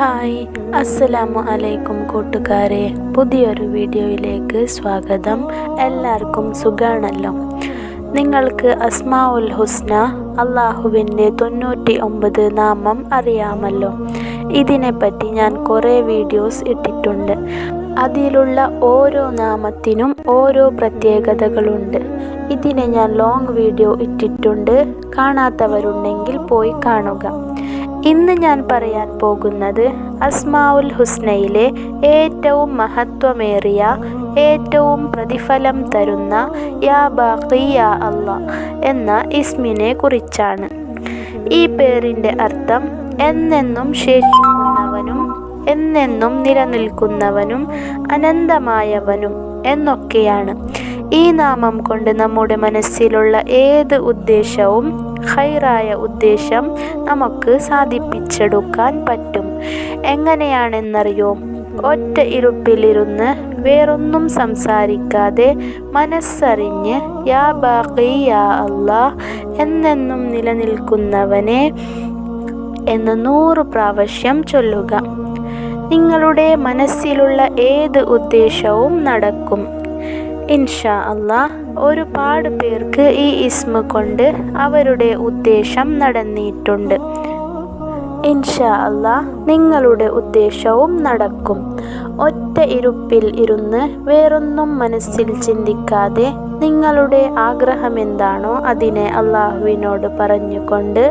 Hi, അസ്സലാമു അലൈക്കും കൂട്ടുകാരെ. പുതിയൊരു വീഡിയോയിലേക്ക് സ്വാഗതം. എല്ലാവർക്കും സുഖാണല്ലോ? നിങ്ങൾക്ക് അസ്മാഉൽ ഹുസ്ന അള്ളാഹുവിൻ്റെ 99 നാമം അറിയാമല്ലോ. ഇതിനെപ്പറ്റി ഞാൻ കുറേ വീഡിയോസ് ഇട്ടിട്ടുണ്ട്. അതിലുള്ള ഓരോ നാമത്തിനും ഓരോ പ്രത്യേകതകളുണ്ട്. ഇതിനെ ഞാൻ ലോങ് വീഡിയോ ഇട്ടിട്ടുണ്ട്. കാണാത്തവരുണ്ടെങ്കിൽ പോയി കാണുക. ഇന്ന് ഞാൻ പറയാൻ പോകുന്നത് അസ്മാഉൽ ഹുസ്നയിലെ ഏറ്റവും മഹത്വമേറിയ, ഏറ്റവും പ്രതിഫലം തരുന്ന യാ ബാഖി യാ അല്ലാ എന്ന ഇസ്മിനെ കുറിച്ചാണ്. ഈ പേരിൻ്റെ അർത്ഥം എന്നെന്നും ശേഷിക്കുന്നവനും, എന്നെന്നും നിലനിൽക്കുന്നവനും, അനന്തമായവനും എന്നൊക്കെയാണ്. ഈ നാമം കൊണ്ട് നമ്മുടെ മനസ്സിലുള്ള ഏത് ഉദ്ദേശവും, ഖൈറായ ഉദ്ദേശം നമുക്ക് സാധിപ്പിച്ചെടുക്കാൻ പറ്റും. എങ്ങനെയാണെന്നറിയോ? ഒറ്റ ഇരുപ്പിലിരുന്ന് വേറൊന്നും സംസാരിക്കാതെ മനസ്സറിഞ്ഞ് യാ ബാഖി യാ അല്ലാ, എന്നെന്നും നിലനിൽക്കുന്നവനെ എന്ന് 100 പ്രാവശ്യം ചൊല്ലുക. നിങ്ങളുടെ മനസ്സിലുള്ള ഏത് ഉദ്ദേശവും നടക്കും ഇൻഷാ അല്ലാ. ഒരുപാട് പേർക്ക് ഈ ഇസ്മ കൊണ്ട് അവരുടെ ഉദ്ദേശം നടന്നിട്ടുണ്ട്. ഇൻഷാ അല്ലാ, നിങ്ങളുടെ ഉദ്ദേശവും നടക്കും. ഒറ്റ ഇരുപ്പിൽ ഇരുന്ന് വേറൊന്നും മനസ്സിൽ ചിന്തിക്കാതെ നിങ്ങളുടെ ആഗ്രഹമെന്താണോ അതിനെ അള്ളാഹുവിനോട് പറഞ്ഞുകൊണ്ട്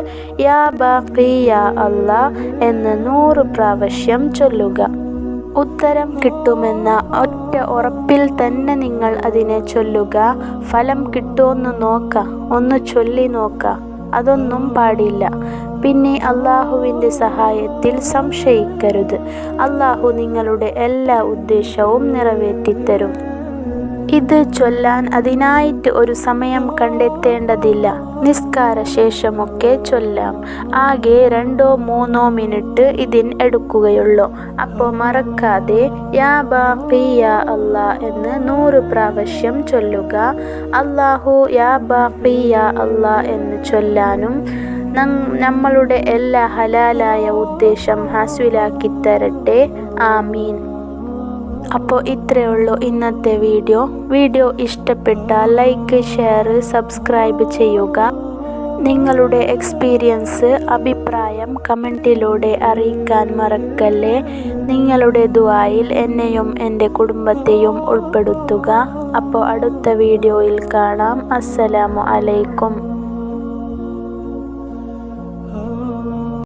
യാ ബാഖി യാ അല്ലാ എന്ന് 100 പ്രാവശ്യം ചൊല്ലുക. ഉത്തരം കിട്ടുമെന്ന ഒറ്റ ഉറപ്പിൽ തന്നെ നിങ്ങൾ അതിനെ ചൊല്ലുക. ഫലം കിട്ടുമെന്ന് നോക്ക, ഒന്ന് ചൊല്ലി നോക്ക, അതൊന്നും പാടില്ല. പിന്നെ അള്ളാഹുവിൻ്റെ സഹായത്തിൽ സംശയിക്കരുത്. അള്ളാഹു നിങ്ങളുടെ എല്ലാ ഉദ്ദേശവും നിറവേറ്റിത്തരും. ഇത് ചൊല്ലാൻ അതിനായിട്ട് ഒരു സമയം കണ്ടെത്തേണ്ടതില്ല. നിസ്കാര ശേഷമൊക്കെ ചൊല്ലാം. ആകെ 2-3 മിനിറ്റ് ഇതിന് എടുക്കുകയുള്ളൂ. അപ്പോൾ മറക്കാതെ യാ ബാഖി യാ അല്ലാ എന്ന് 100 പ്രാവശ്യം ചൊല്ലുക. അള്ളാഹു യാ ബാഖി യാ അല്ലാ എന്ന് ചൊല്ലാനും നമ്മളുടെ എല്ലാ ഹലാലായ ഉദ്ദേശം ഹാസിലാക്കി തരട്ടെ. ആമീൻ. അപ്പോൾ ഇത്രയേ ഉള്ളൂ ഇന്നത്തെ വീഡിയോ ഇഷ്ടപ്പെട്ടാൽ ലൈക്ക്, ഷെയർ, സബ്സ്ക്രൈബ് ചെയ്യുക. നിങ്ങളുടെ എക്സ്പീരിയൻസ്, അഭിപ്രായം കമൻറ്റിലൂടെ അറിയിക്കാൻ മറക്കല്ലേ. നിങ്ങളുടെ ദുആയിൽ എന്നെയും എൻ്റെ കുടുംബത്തെയും ഉൾപ്പെടുത്തുക. അപ്പോൾ അടുത്ത വീഡിയോയിൽ കാണാം. അസ്സലാമു അലൈക്കും.